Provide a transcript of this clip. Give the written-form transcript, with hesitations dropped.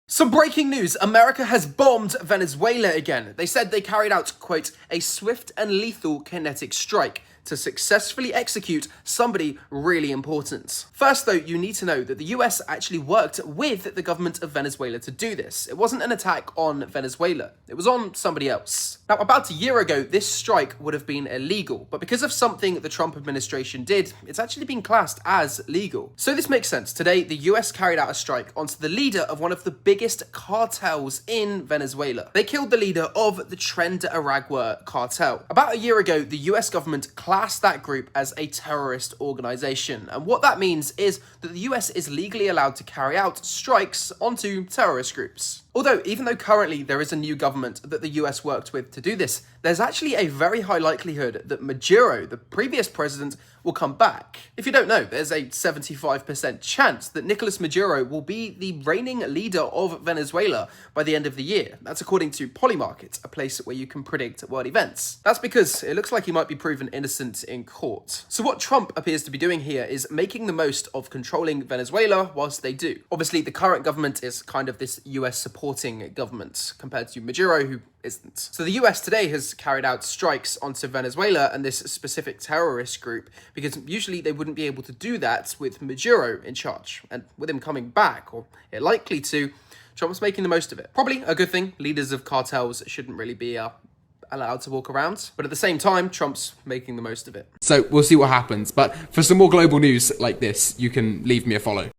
Some breaking news, America has bombed Venezuela again. They said they carried out, quote, a swift and lethal kinetic strike to successfully execute somebody really important. First though, you need to know that the US actually worked with the government of Venezuela to do this. It wasn't an attack on Venezuela, it was on somebody else. Now, about a year ago, this strike would have been illegal, but because of something the Trump administration did, it's actually been classed as legal. So this makes sense. Today, the US carried out a strike onto the leader of one of the biggest cartels in Venezuela. They killed the leader of the Tren de Aragua cartel. About a year ago, the US government classed that group as a terrorist organization. And what that means is that the US is legally allowed to carry out strikes onto terrorist groups. Although, even though currently there is a new government that the US worked with to do this, there's actually a very high likelihood that Maduro, the previous president, will come back. If you don't know, there's a 75% chance that Nicolas Maduro will be the reigning leader of Venezuela by the end of the year. That's according to Polymarket, a place where you can predict world events. That's because it looks like he might be proven innocent in court. So what Trump appears to be doing here is making the most of controlling Venezuela whilst they do. Obviously, the current government is kind of this US supporting government compared to Maduro, who isn't. So the US today has carried out strikes onto Venezuela and this specific terrorist group because usually they wouldn't be able to do that with Maduro in charge. And with him coming back, or likely to, Trump's making the most of it. Probably a good thing. Leaders of cartels shouldn't really be allowed to walk around. But at the same time, Trump's making the most of it. So we'll see what happens. But for some more global news like this, you can leave me a follow.